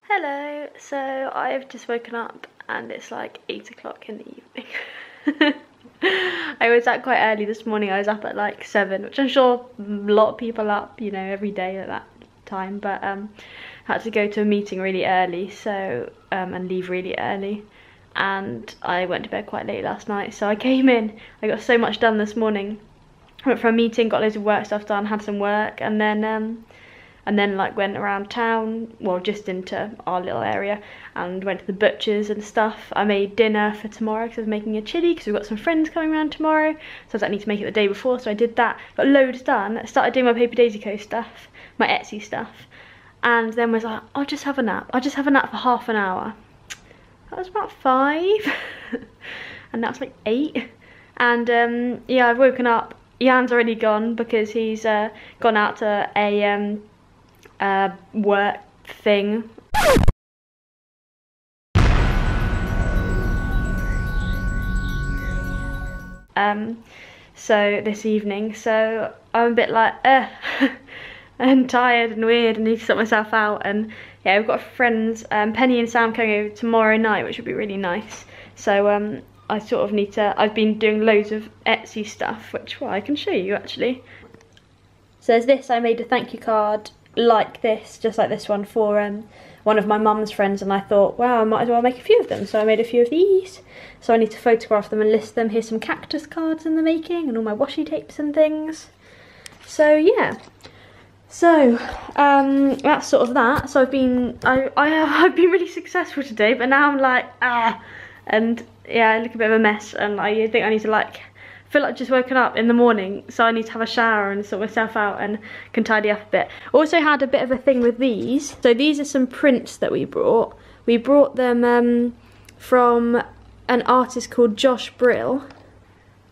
Hello, so I've just woken up and it's like 8 o'clock in the evening. I was up quite early this morning. I was up at like 7, which I'm sure a lot of people are up, you know, every day at that time, but had to go to a meeting really early, so and leave really early, and I went to bed quite late last night, so I came in, I got so much done this morning. Went for a meeting, got loads of work stuff done, had some work, and then like went around town, well, just into our little area, and went to the butcher's and stuff. I made dinner for tomorrow because I was making a chilli because we've got some friends coming around tomorrow, so I was like, I need to make it the day before, so I did that. Got loads done. I started doing my Paper Daisy Co stuff, my Etsy stuff, and then was like, I'll just have a nap. I'll just have a nap for half an hour. That was about 5, and now it's like 8, and yeah, I've woken up. Jan's already gone because he's gone out to a work thing. So this evening, so I'm a bit like I'm tired and weird and need to sort myself out, and yeah, we've got friends, Penny and Sam, coming over tomorrow night, which would be really nice. So I sort of need to, I've been doing loads of Etsy stuff, which, well, I can show you actually. So there's this, I made a thank you card like this, just like this one, for one of my mum's friends, and I thought, wow, I might as well make a few of them, so I made a few of these. So I need to photograph them and list them. Here's some cactus cards in the making and all my washi tapes and things. So yeah, so that's sort of that. So I've been really successful today, but now I'm like, and yeah, I look a bit of a mess, and I think I need to like, feel like I've just woken up in the morning, so I need to have a shower and sort myself out and can tidy up a bit. Also had a bit of a thing with these. So these are some prints that we brought. We brought them from an artist called Josh Brill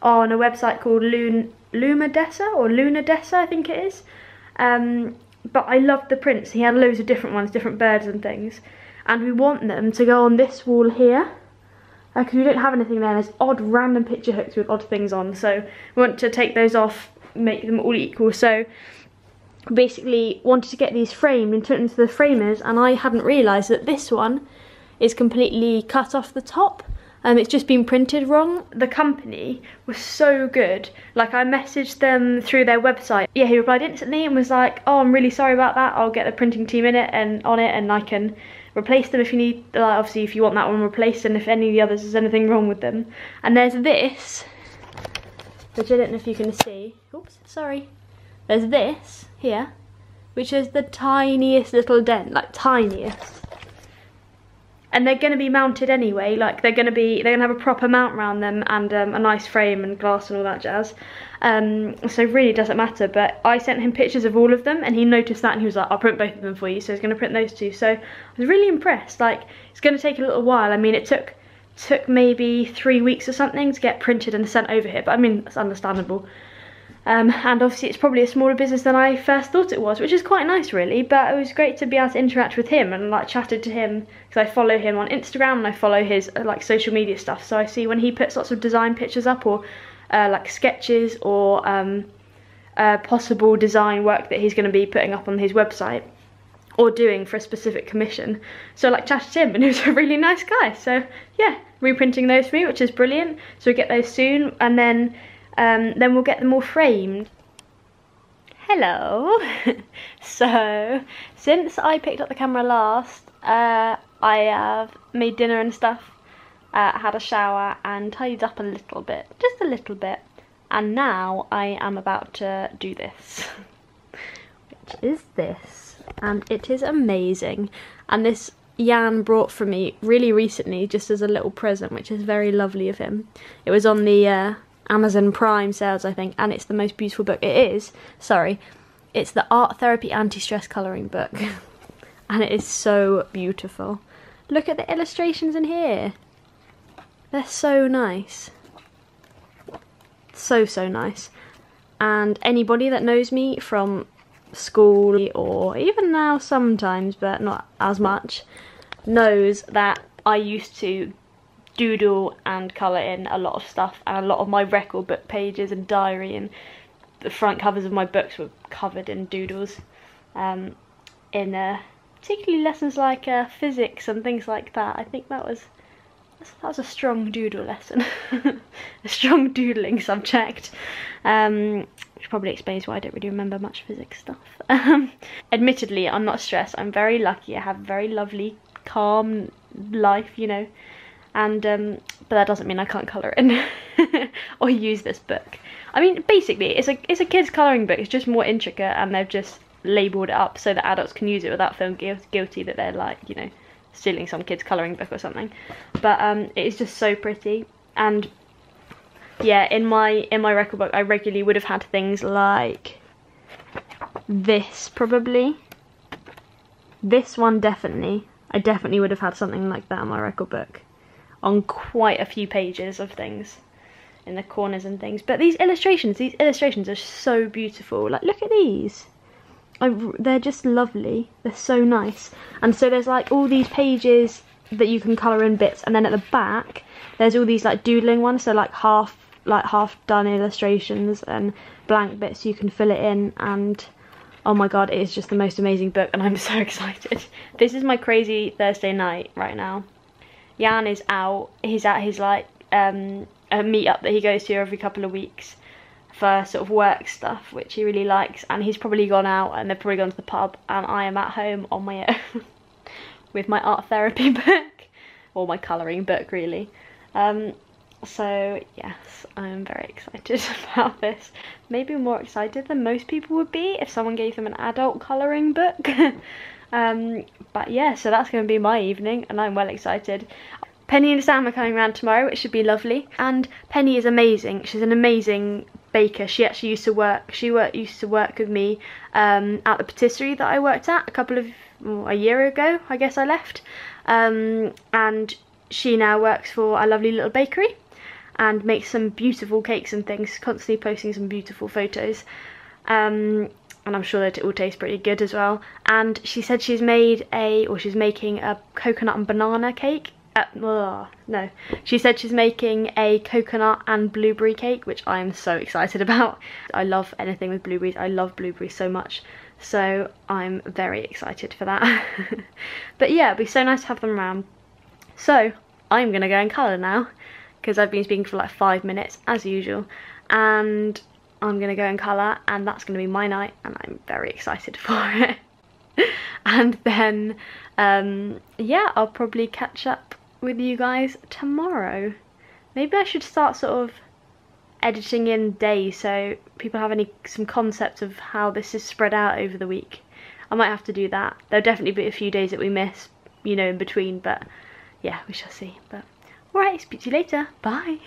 on a website called Lunadessa, I think it is. But I loved the prints. He had loads of different ones, different birds and things. And we want them to go on this wall here. Because we don't have anything there, there's odd random picture hooks with odd things on, so we want to take those off, make them all equal. So basically wanted to get these framed and put into the framers, and I hadn't realised that this one is completely cut off the top. It's just been printed wrong. The company was so good. Like, I messaged them through their website. Yeah, he replied instantly and was like, oh, I'm really sorry about that. I'll get the printing team in it and on it, and I can replace them if you need, obviously if you want that one replaced, and if any of the others there's anything wrong with them. And there's this, which I don't know if you can see. Oops, sorry. There's this here, which is the tiniest little dent, like tiniest. And they're going to be mounted anyway, like they're going to have a proper mount around them, and a nice frame and glass and all that jazz. So really it doesn't matter, but I sent him pictures of all of them, and he noticed that, and he was like, I'll print both of them for you, so he's going to print those two. So I was really impressed. Like, it's going to take a little while. I mean, it took maybe 3 weeks or something to get printed and sent over here, but I mean, that's understandable. And obviously it's probably a smaller business than I first thought it was, which is quite nice really, but it was great to be able to interact with him and like chatted to him, because I follow him on Instagram and I follow his like social media stuff, so I see when he puts lots of design pictures up, or like sketches, or possible design work that he's going to be putting up on his website or doing for a specific commission. So I like chatted to him, and he was a really nice guy. So yeah, reprinting those for me, which is brilliant. So we get those soon, and then we'll get them all framed. Hello. So since I picked up the camera last, I have made dinner and stuff, had a shower and tidied up a little bit, just a little bit, and now I am about to do this, which is this, and it is amazing. And this Jan brought for me really recently, just as a little present, which is very lovely of him. It was on the Amazon Prime sales, I think, and it's the most beautiful book. It's the Art Therapy Anti-Stress Colouring book, and it is so beautiful. Look at the illustrations in here. They're so nice. So nice. And anybody that knows me from school, or even now sometimes, but not as much, knows that I used to doodle and colour in a lot of stuff, and a lot of my record book pages and diary and the front covers of my books were covered in doodles, in particularly lessons like physics and things like that. I think that was a strong doodle lesson, a strong doodling subject, which probably explains why I don't really remember much physics stuff. Admittedly, I'm not stressed. I'm very lucky. I have a very lovely, calm life, you know, and but that doesn't mean I can't colour in or use this book. I mean, basically, it's a kids' colouring book. It's just more intricate, and they've just labelled it up so that adults can use it without feeling guilty that they're, like, you know, stealing some kid's colouring book or something. But it is just so pretty. And yeah, in my record book, I regularly would have had things like this, probably. This one, definitely. I definitely would have had something like that in my record book, on quite a few pages of things in the corners and things. But these illustrations are so beautiful. Like, look at these. They're just lovely. They're so nice. And so there's like all these pages that you can colour in bits, and then at the back there's all these like doodling ones, so like half done illustrations and blank bits you can fill it in. And oh my god, it is just the most amazing book, and I'm so excited. This is my crazy Thursday night right now. Jan is out. He's at his like a meet-up that he goes to every couple of weeks for sort of work stuff, which he really likes, and he's probably gone out and they've probably gone to the pub, and I am at home on my own with my art therapy book, or my colouring book really. So yes, I am very excited about this. Maybe more excited than most people would be if someone gave them an adult colouring book. But yeah, so that's going to be my evening, and I'm well excited. Penny and Sam are coming around tomorrow, which should be lovely. And Penny is amazing. She's an amazing baker. She actually used to work with me at the patisserie that I worked at a year ago, I guess I left. And she now works for a lovely little bakery and makes some beautiful cakes and things, constantly posting some beautiful photos. And I'm sure that it will taste pretty good as well. And she said she's making a coconut and banana cake. No, she said she's making a coconut and blueberry cake, which I am so excited about. I love anything with blueberries. I love blueberries so much, so I'm very excited for that. But yeah, it'd be so nice to have them around. So I'm gonna go and colour now, because I've been speaking for like 5 minutes as usual, and I'm gonna go and colour, and that's gonna be my night, and I'm very excited for it. And then yeah, I'll probably catch up with you guys tomorrow. Maybe I should start sort of editing in days so people have some concept of how this is spread out over the week. I might have to do that. There'll definitely be a few days that we miss, you know, in between, but yeah, we shall see. But alright, speak to you later. Bye.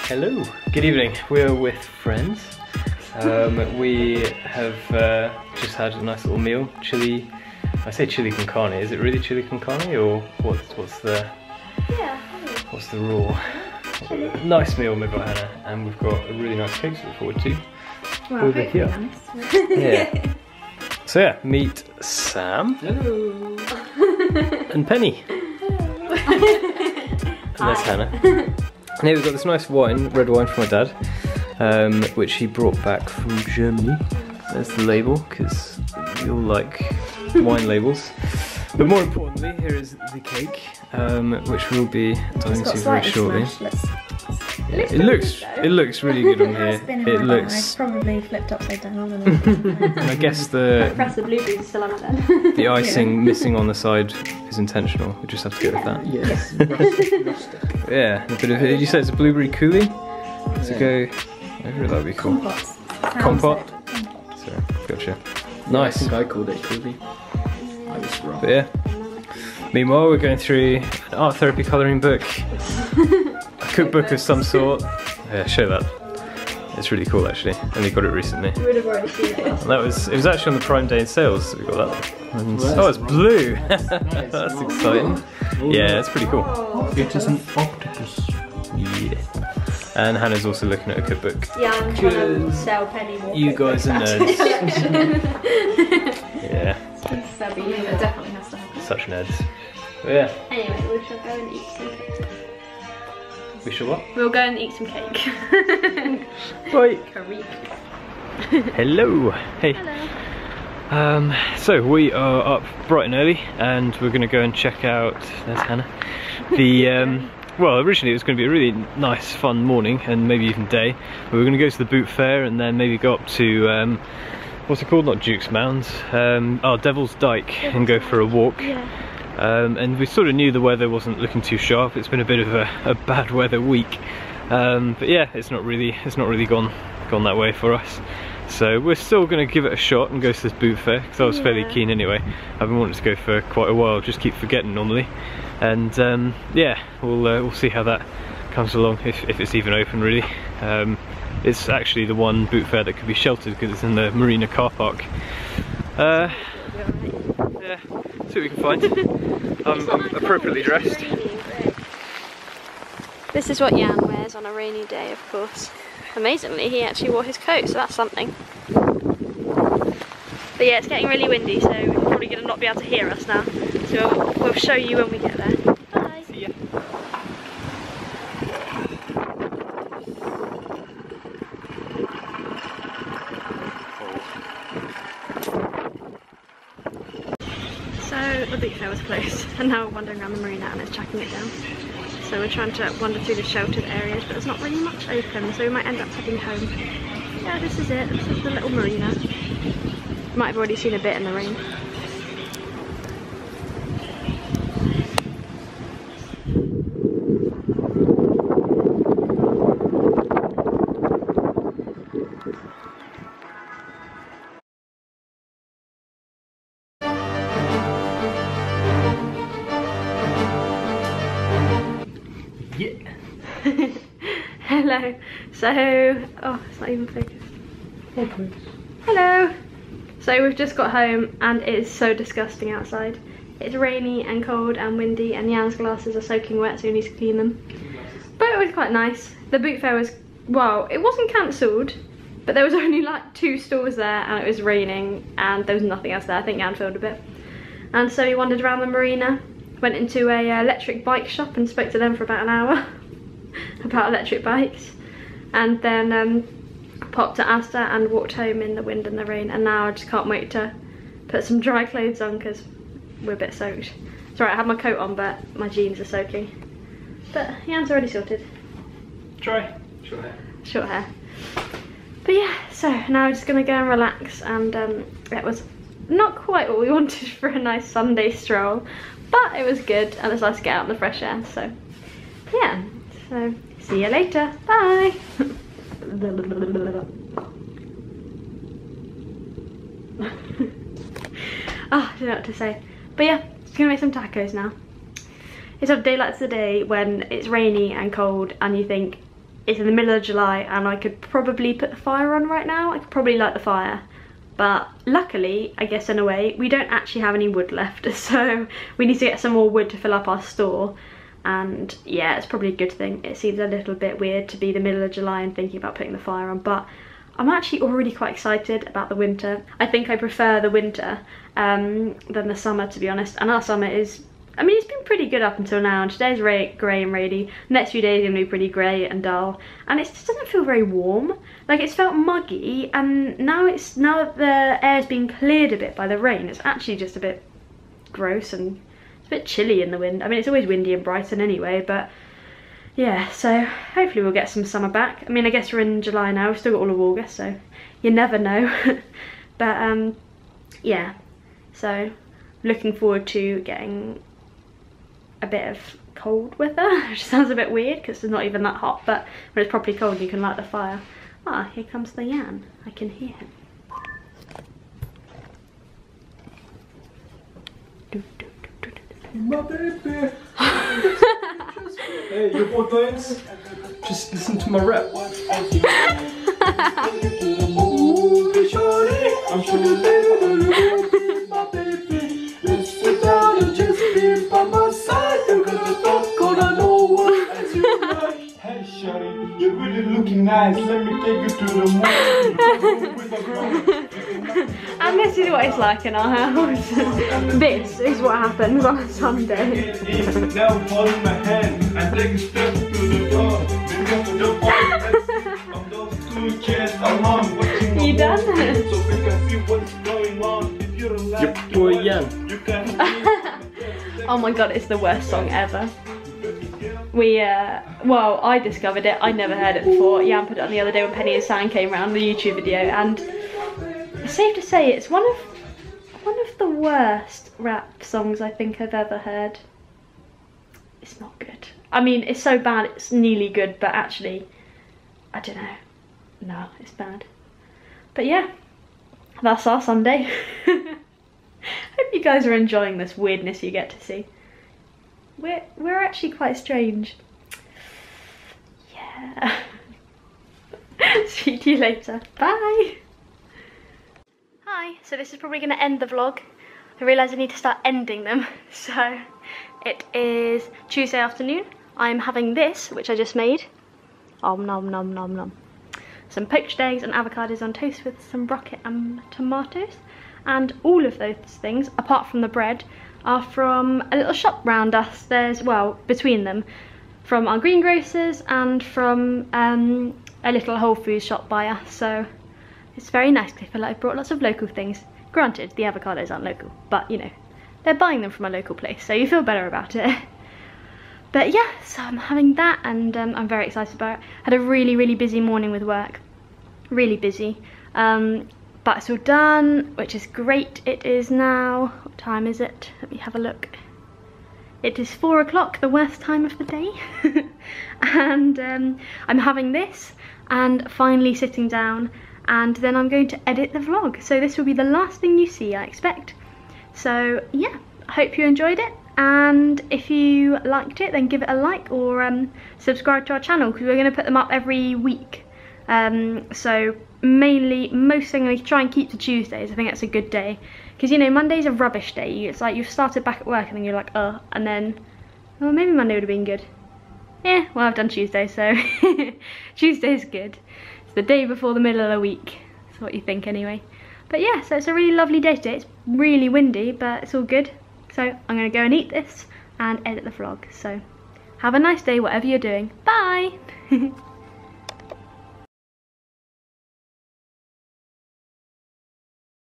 Hello, good evening. We're with friends. We have just had a nice little meal. Chili. I say chili con carne. Is it really chili con carne, or what's the rule? Nice meal made by Hannah, and we've got a really nice cake to look forward to. Well, over here. Nice. Yeah. So yeah, meet Sam. Hello. And Penny. Hello. And there's Hannah. And here we've got this nice wine, red wine from my dad, which he brought back from Germany. There's the label, because we all like wine labels. But more importantly, here is the cake, which we'll be diving into very shortly. Yeah, it looks really good on here. It looks. It's probably flipped upside down. And I guess the blueberries still on it then. the icing missing on the side is intentional. We just have to get with that. Yes. Rustic. Yeah, a bit of. Did you say it's a blueberry coulis? To go over, that'd be cool. Compote. Sorry, gotcha. Nice. I think I called it coulis. I was wrong. But yeah. Meanwhile, we're going through an art therapy colouring book, a cookbook of some sort. Yeah, show that. It's really cool actually. Only got it recently. You would have already seen it last. And it was actually on the Prime Day in sales, so we got that. And, oh, it's blue. That's exciting. Yeah, it's pretty cool. It is an octopus. Yeah. And Hannah's also looking at a cookbook. Yeah, I'm trying to sell Penny more. You guys are nerds. Yeah. It definitely has to happen. fresh Neds. But yeah. Anyway, we shall go and eat some cake. We shall what? We'll go and eat some cake. Right. Curry. Hello. Hey. Hello. So we are up bright and early, and we're going to go and check out. There's Hannah. The well, originally it was going to be a really nice, fun morning and maybe even day. But we're going to go to the boot fair and then maybe go up to what's it called? Not Duke's Mounds. Devil's Dyke, and go for a walk. Yeah. And we sort of knew the weather wasn't looking too sharp. It's been a bit of a bad weather week, but yeah, it's not really gone that way for us. So we're still going to give it a shot and go to this boot fair, because I was fairly keen anyway. I've been wanting to go for quite a while, just keep forgetting normally. And yeah, we'll see how that comes along, if it's even open really. It's actually the one boot fair that could be sheltered because it's in the marina car park. Yeah, see what we can find. I'm appropriately dressed. This is what Jan wears on a rainy day, of course. Amazingly, he actually wore his coat, so that's something. But yeah, it's getting really windy, so we're probably going to not be able to hear us now. So we'll show you when we get there. Bye! See ya. So the boot fair was closed, and now we're wandering around the marina and it's tracking it down. So we're trying to wander through the sheltered areas, but there's not really much open, so we might end up heading home. Yeah, this is it. This is the little marina. You might have already seen a bit in the rain. Yeah. Hello. So, oh, it's not even focused. Okay. Hello. So we've just got home and it is so disgusting outside. It's rainy and cold and windy, and Jan's glasses are soaking wet, so he needs to clean them. But it was quite nice. The boot fair was, well, it wasn't cancelled, but there was only like 2 stalls there, and it was raining and there was nothing else there. I think Jan filmed a bit. And so we wandered around the marina, went into a electric bike shop and spoke to them for about an hour about electric bikes, and then popped to Asda and walked home in the wind and the rain, and now I just can't wait to put some dry clothes on because we're a bit soaked. It's alright, I have my coat on but my jeans are soaking. But Jan's already sorted. Try. Short hair. Short hair. But yeah, so now we're just gonna go and relax, and it was not quite what we wanted for a nice Sunday stroll, but it was good and it's nice to get out in the fresh air, so yeah. So see you later, bye! I don't know what to say. But yeah, just gonna make some tacos now. It's a day like today when it's rainy and cold and you think it's in the middle of July and I could probably put the fire on right now. I could probably light the fire. But luckily, I guess in a way, we don't actually have any wood left, so we need to get some more wood to fill up our store. And yeah, it's probably a good thing. It seems a little bit weird to be the middle of July and thinking about putting the fire on, but I'm actually already quite excited about the winter. I think I prefer the winter than the summer, to be honest. And our summer is, I mean, it's been pretty good up until now, and today's grey and rainy. Next few days are going to be pretty grey and dull, and it just doesn't feel very warm. Like, it's felt muggy, and now that the air's been cleared a bit by the rain, it's actually just a bit gross and it's a bit chilly in the wind. I mean, it's always windy in Brighton anyway, but yeah, so hopefully we'll get some summer back. I mean, I guess we're in July now, we've still got all of August, so you never know. But yeah, so looking forward to getting a bit of cold weather, which sounds a bit weird because it's not even that hot, but when it's properly cold you can light the fire. Ah, here comes the Jan. I can hear him. My baby. Hey, your boy Bones. Just listen to my rap. I'm sure my baby. Let's sit down and just be by my side. You're gonna talk on I know what as you like. Hey shawty, you're really looking nice. Let me take you to the moon. And And this is what it's like in our house. This is what happens on a Sunday. Now hold my hand and take a step to the door. You done? So we can see what's going on. If you don't like Your boy Yann. you can. Oh my god, it's the worst song ever. We, well, I discovered it. I never heard it before. Jan put it on the other day when Penny and Sam came around, the YouTube video, and it's safe to say it's one of the worst rap songs I think I've ever heard. It's not good. I mean, it's so bad it's nearly good, but actually, I don't know. No, it's bad. But yeah, that's our Sunday. Hope you guys are enjoying this weirdness you get to see. We're actually quite strange. Yeah. See you later. Bye. Hi, so this is probably going to end the vlog. I realise I need to start ending them. So it is Tuesday afternoon. I'm having this, which I just made. Om nom nom nom nom. Some poached eggs and avocados on toast with some rocket and tomatoes. And all of those things, apart from the bread, are from a little shop round us. There's, well, between them, from our greengrocers and from a little Whole Foods shop by us. So it's very nice because I feel like I've brought lots of local things. Granted, the avocados aren't local, but you know, they're buying them from a local place, so you feel better about it. But yeah, so I'm having that, and I'm very excited about it. Had a really, really busy morning with work. Really busy. But it's all done, which is great. It is now, what time is it? Let me have a look. It is 4 o'clock, the worst time of the day. And I'm having this and finally sitting down, and then I'm going to edit the vlog. So this will be the last thing you see, I expect. So yeah, I hope you enjoyed it. And if you liked it, then give it a like or subscribe to our channel, because we're going to put them up every week. So mostly try and keep to Tuesdays. I think that's a good day, because you know, Monday's a rubbish day. It's like you've started back at work and then you're like, and then, well, maybe Monday would have been good. Yeah, well, I've done Tuesday, so Tuesday's good. It's the day before the middle of the week. That's what you think anyway. But yeah, so it's a really lovely day today. It's really windy, but it's all good. So I'm going to go and eat this and edit the vlog. So have a nice day, whatever you're doing. Bye!